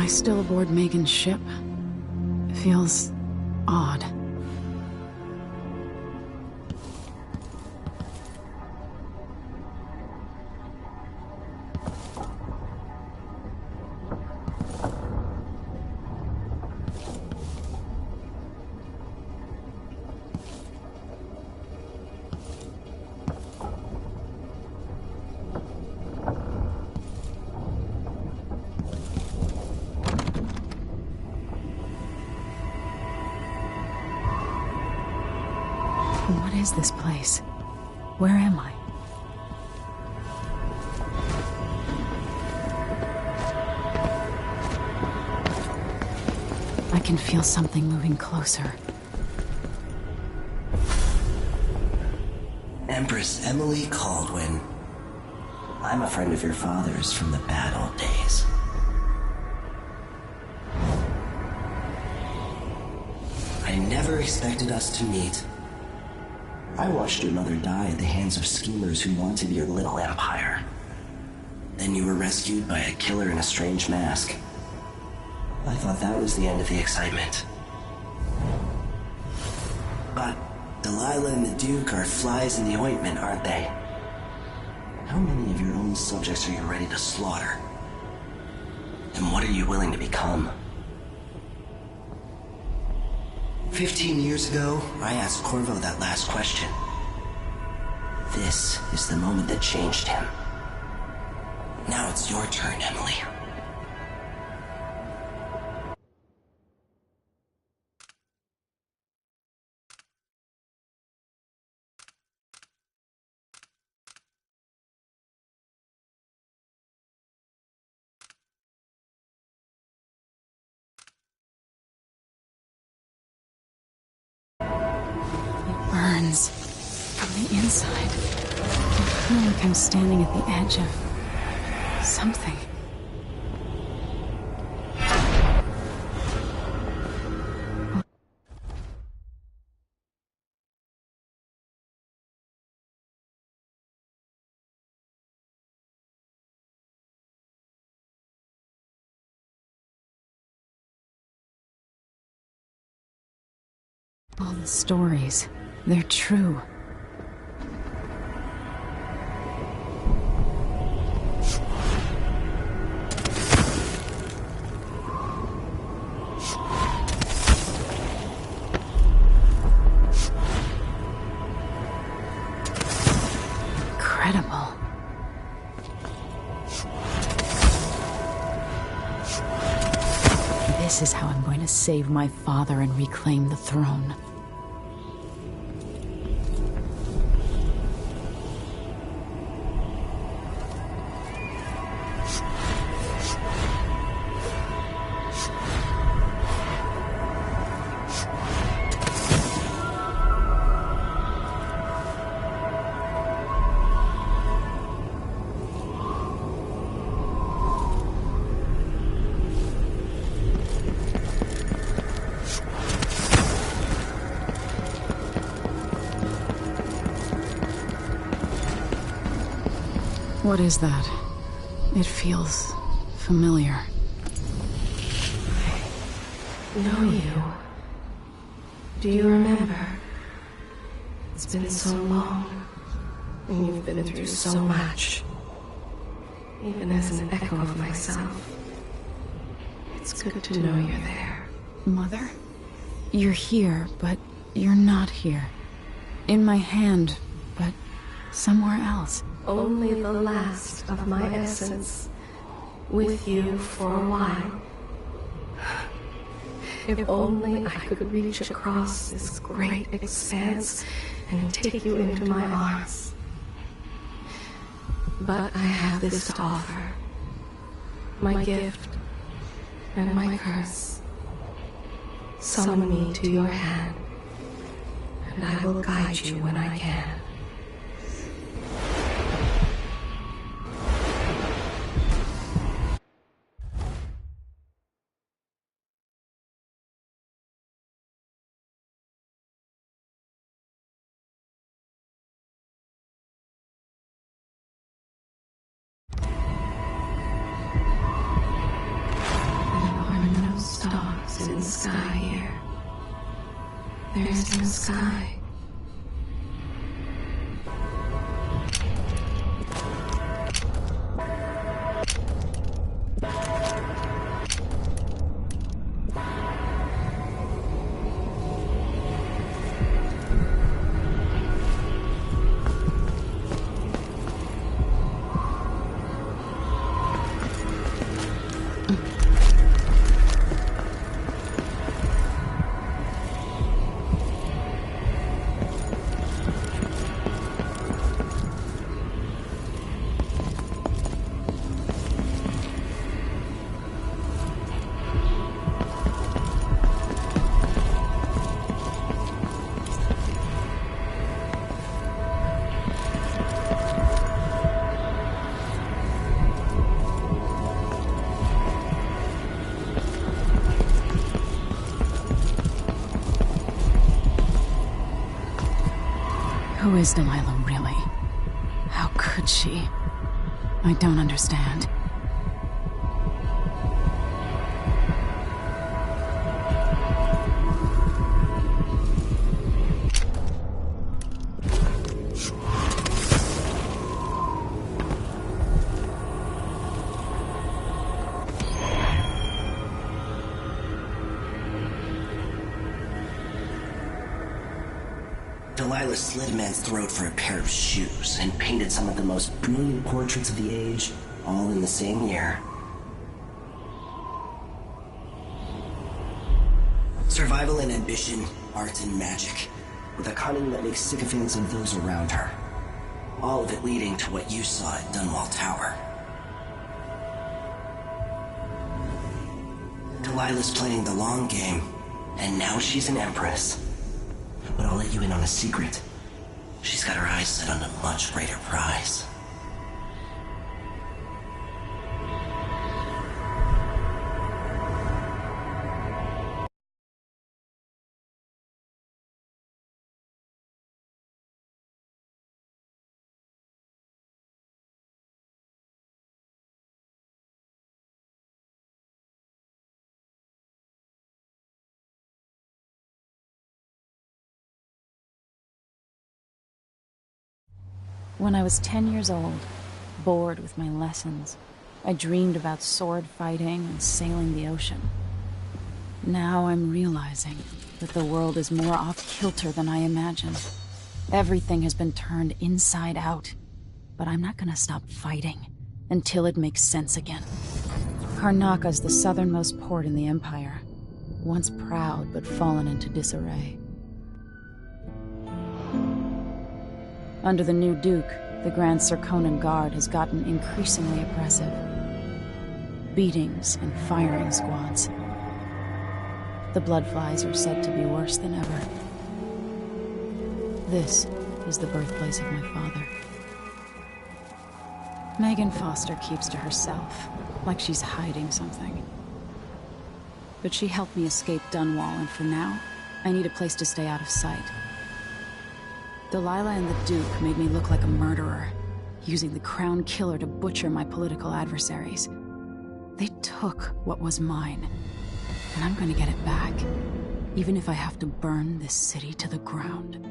I still aboard Megan's ship? It feels odd. What is this place? Where am I? I can feel something moving closer. Empress Emily Caldwin. I'm a friend of your father's from the bad old days. I never expected us to meet. I watched your mother die at the hands of schemers who wanted your little empire. Then you were rescued by a killer in a strange mask. I thought that was the end of the excitement. But Delilah and the Duke are flies in the ointment, aren't they? How many of your own subjects are you ready to slaughter? And what are you willing to become? 15 years ago, I asked Corvo that last question. This is the moment that changed him. Now it's your turn, Emily. Burns from the inside. I feel like I'm standing at the edge of something. All the stories, they're true. Incredible. This is how I'm going to save my father and reclaim the throne. What is that? It feels familiar. I know you. Do you remember? It's been so long, and you've been through so much. Even as an echo of myself, it's good to know you're there. Mother? You're here, but you're not here. In my hand, but somewhere else. Only the last of my essence, with you for a while. If only I could reach across this great expanse and take you into my arms. But I have this to offer. My gift and my curse. Summon me to your hand, and I will guide you when I can. There's no sky here. There's no sky. Who is Delilah, really? How could she? I don't understand. Delilah slit a man's throat for a pair of shoes and painted some of the most brilliant portraits of the age, all in the same year. Survival and ambition, art and magic, with a cunning that makes sycophants of those around her. All of it leading to what you saw at Dunwall Tower. Delilah's playing the long game, and now she's an empress. But I'll let you in on a secret. She's got her eyes set on a much greater prize. When I was 10 years old, bored with my lessons, I dreamed about sword fighting and sailing the ocean. Now I'm realizing that the world is more off-kilter than I imagined. Everything has been turned inside out, but I'm not gonna stop fighting until it makes sense again. Karnaka's the southernmost port in the Empire, once proud but fallen into disarray. Under the new Duke, the Grand Serkonan Guard has gotten increasingly oppressive. Beatings and firing squads. The Bloodflies are said to be worse than ever. This is the birthplace of my father. Megan Foster keeps to herself, like she's hiding something. But she helped me escape Dunwall, and for now, I need a place to stay out of sight. Delilah and the Duke made me look like a murderer, using the Crown Killer to butcher my political adversaries. They took what was mine, and I'm gonna get it back, even if I have to burn this city to the ground.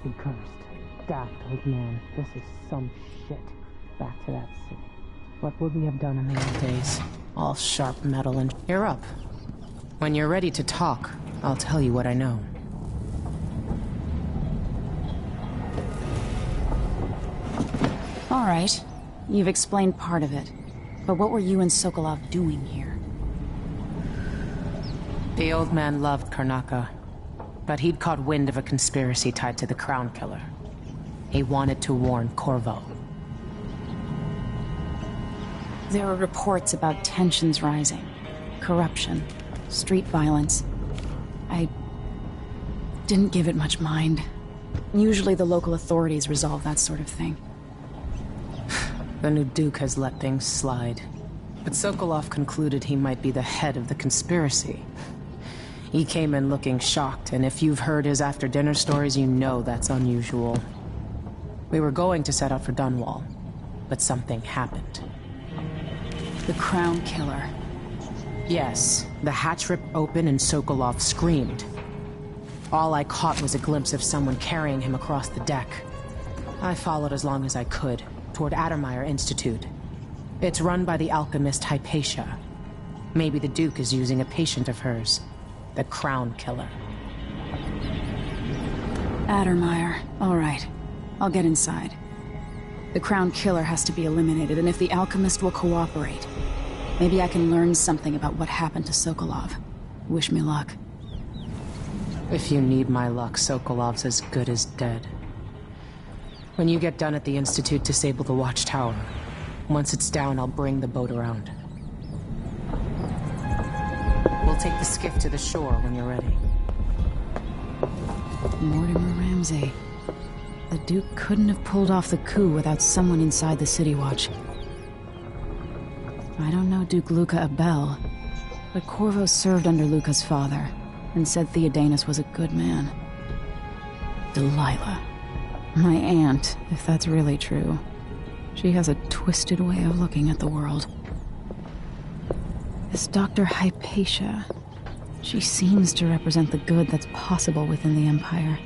acid cursed. Daft old man, this is some shit. Back to that city. What would we have done in the old days? All sharp metal and... You're up. When you're ready to talk, I'll tell you what I know. All right. You've explained part of it. But what were you and Sokolov doing here? The old man loved Karnaka, but he'd caught wind of a conspiracy tied to the Crown Killer. He wanted to warn Corvo. There were reports about tensions rising, corruption, street violence. I didn't give it much mind. Usually the local authorities resolve that sort of thing. The new Duke has let things slide. But Sokolov concluded he might be the head of the conspiracy. He came in looking shocked, and if you've heard his after-dinner stories, you know that's unusual. We were going to set out for Dunwall, but something happened. The Crown Killer. Yes, the hatch ripped open and Sokolov screamed. All I caught was a glimpse of someone carrying him across the deck. I followed as long as I could, toward Addermeyer Institute. It's run by the alchemist Hypatia. Maybe the Duke is using a patient of hers, the Crown Killer. Addermeyer. All right. I'll get inside. The Crown Killer has to be eliminated, and if the alchemist will cooperate, maybe I can learn something about what happened to Sokolov. Wish me luck. If you need my luck, Sokolov's as good as dead. When you get done at the Institute, disable the watchtower. Once it's down, I'll bring the boat around. We'll take the skiff to the shore when you're ready. Mortimer Ramsey. The Duke couldn't have pulled off the coup without someone inside the City Watch. I don't know Duke Luca Abel, but Corvo served under Luca's father, and said Theodanis was a good man. Delilah. My aunt, if that's really true. She has a twisted way of looking at the world. This Dr. Hypatia, she seems to represent the good that's possible within the Empire.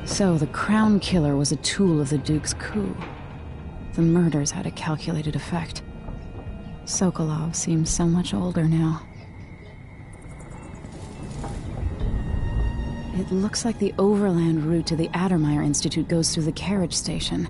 So the Crown Killer was a tool of the Duke's coup. The murders had a calculated effect. Sokolov seems so much older now. It looks like the overland route to the Addermeyer Institute goes through the carriage station.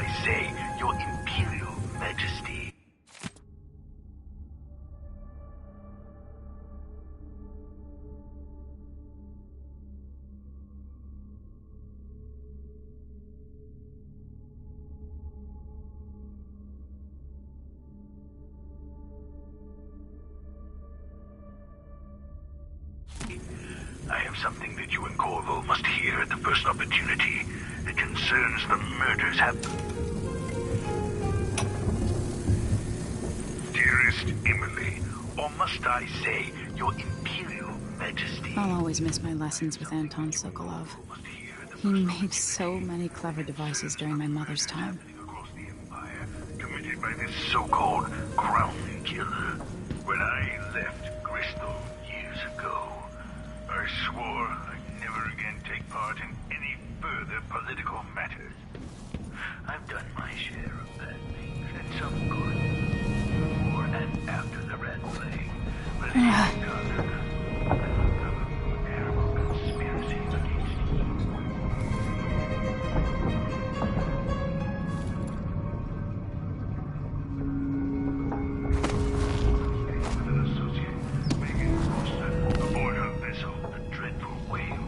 I say, Your Imperial Majesty? I have something that you and Corvo must hear at the first opportunity. It concerns the murders Dearest Emily, or must I say, Your Imperial Majesty? I'll always miss my lessons with Anton Sokolov. He made so many clever devices during my mother's time. Across the Empire, committed by this so-called Crown Killer. When I left Crystal years ago, I swore I'd never again take part in any further political matters. I've done my share of bad things and some good. Before and after the Red Plague. But it has done a terrible conspiracy against you. With an associate, Megan Foster, aboard her vessel, the Dreadful Whale.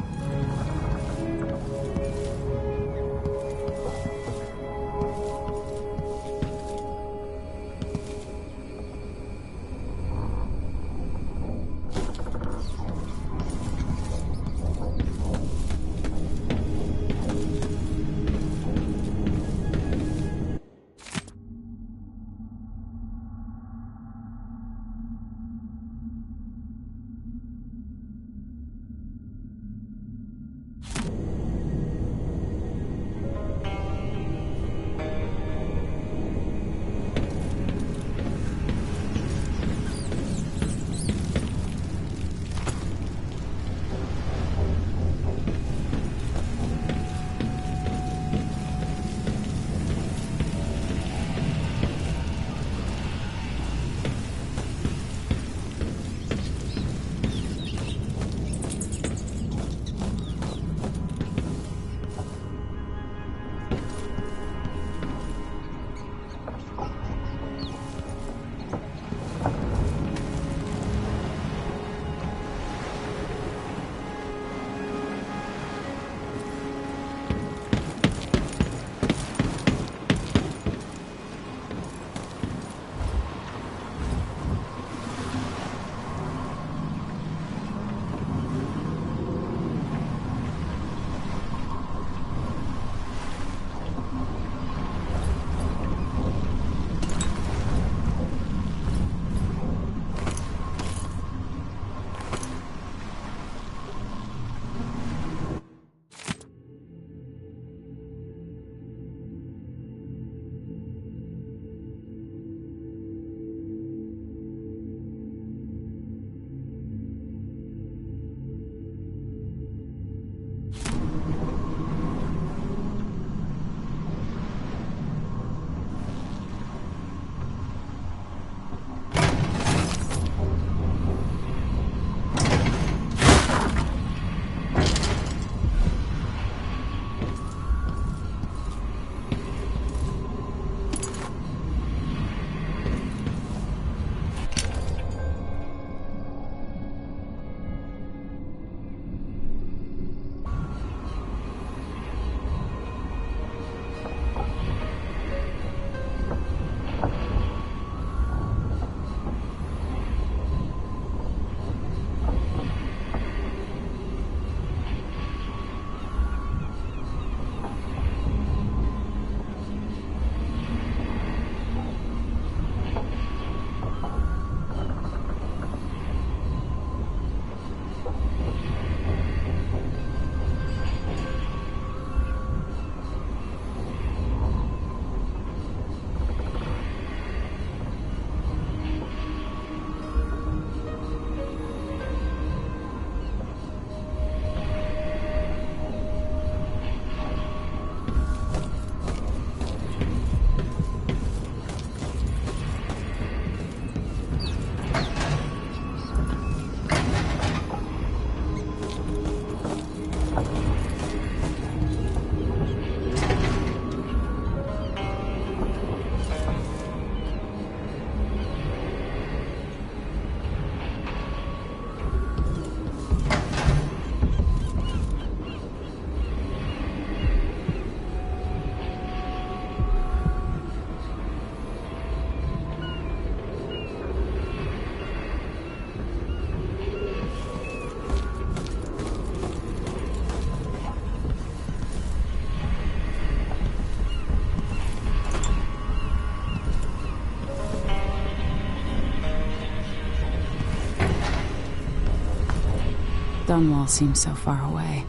Dunwall seems so far away.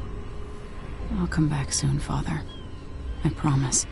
I'll come back soon, Father. I promise.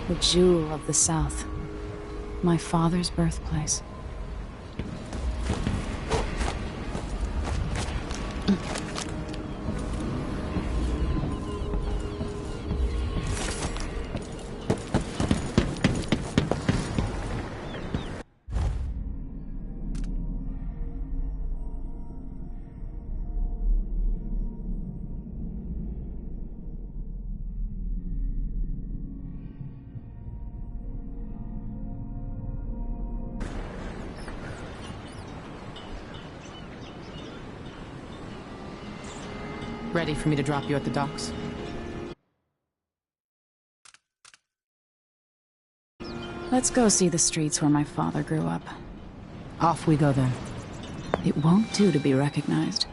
The jewel of the South. My father's birthplace. Ready for me to drop you at the docks? Let's go see the streets where my father grew up. Off we go then. It won't do to be recognized.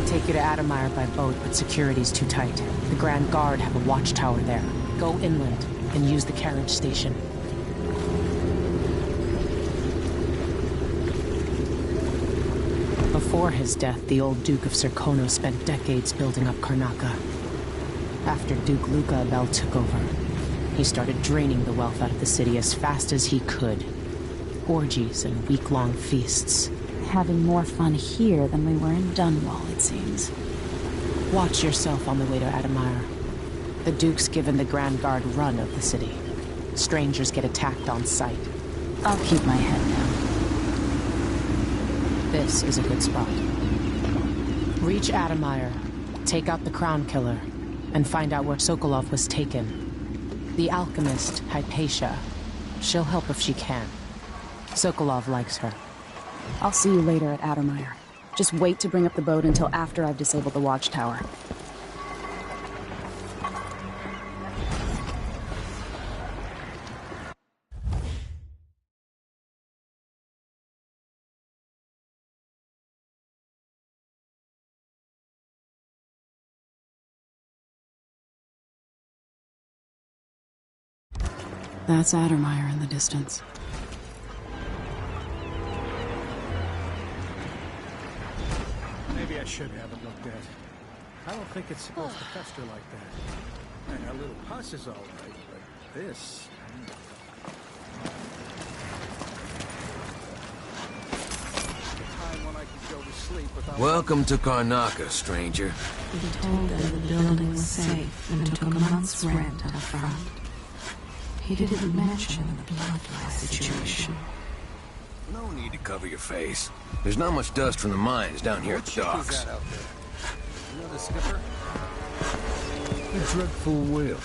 Take you to Adamire by boat, but security's too tight. The Grand Guard have a watchtower there. Go inland and use the carriage station. Before his death, the old Duke of Serkono spent decades building up Karnaca. After Duke Luca Abel took over, he started draining the wealth out of the city as fast as he could. Orgies and week-long feasts. Having more fun here than we were in Dunwall, it seems. Watch yourself on the way to Adamire. The Duke's given the Grand Guard run of the city. Strangers get attacked on sight. I'll keep my head down. This is a good spot. Reach Adamire, take out the Crown Killer, and find out where Sokolov was taken. The alchemist, Hypatia. She'll help if she can. Sokolov likes her. I'll see you later at Adamire. Just wait to bring up the boat until after I've disabled the watchtower. That's Adamire in the distance. I should have it looked at. I don't think it's supposed to fester like that. And a little pus is all right, but this... Welcome to Karnaca, stranger. He told them the building was safe and took a month's rent up front. He didn't mention the bloodline situation. No need to cover your face. There's not much dust from the mines down here at the docks. Out there? You know the skipper? A dreadful will.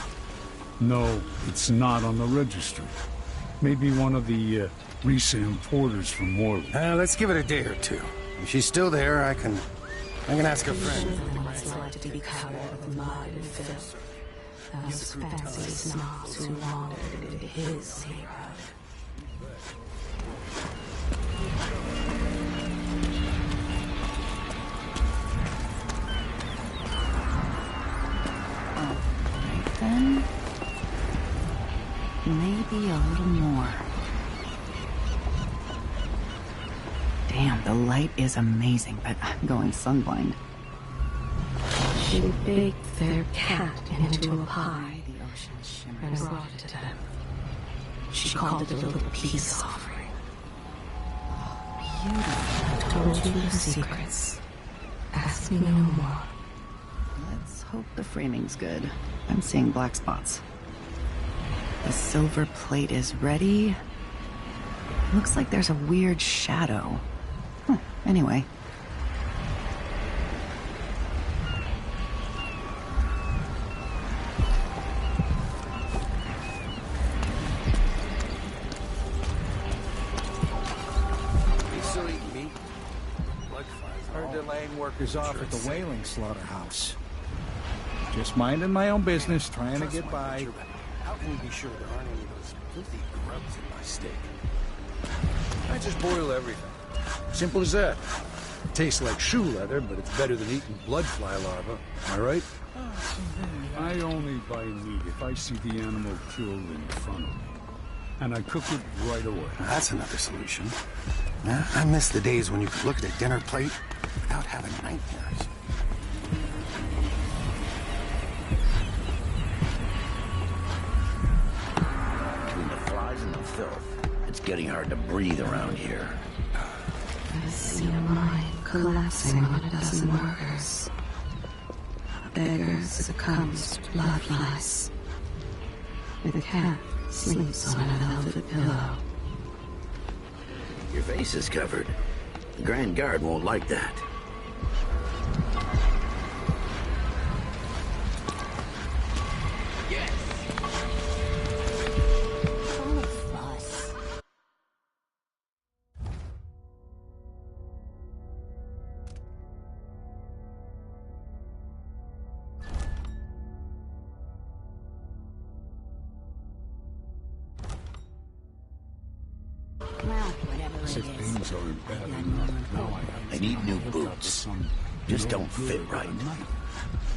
No, it's not on the registry. Maybe one of the recent porters from Morley. Let's give it a day or two. If she's still there, I can ask a friend. It's like to be covered with mud and filth. Those fancy snobs who wandered into his neighborhood. Then maybe a little more. Damn, the light is amazing, but I'm going sunblind. She baked their cat into a pie and brought it to them. She called it a little peace offering. Beautiful. Told you the secrets. Ask me no more. Let's hope the framing's good. I'm seeing black spots. The silver plate is ready. Looks like there's a weird shadow. Anyway. Heard they're laying workers off at the whaling slaughterhouse. Just minding my own business, trying to get by. How can you be sure there aren't any of those filthy grubs in my steak? I just boil everything. Simple as that. Tastes like shoe leather, but it's better than eating blood fly larvae. Am I right? I only buy meat if I see the animal killed in front of me. And I cook it right away. That's another solution. Yeah, I miss the days when you could look at a dinner plate without having nightmares. Between the flies and the filth, it's getting hard to breathe around here. I see a mine collapsing on a dozen workers. A beggar succumbs to blood flies. The cat sleeps on a velvet pillow. Your face is covered. The Grand Guard won't like that. Yes! Full of fuss. Well, whatever it If is. things aren't bad enough, now I have I need new to hook up with boots. some Just no don't fit good right. knife.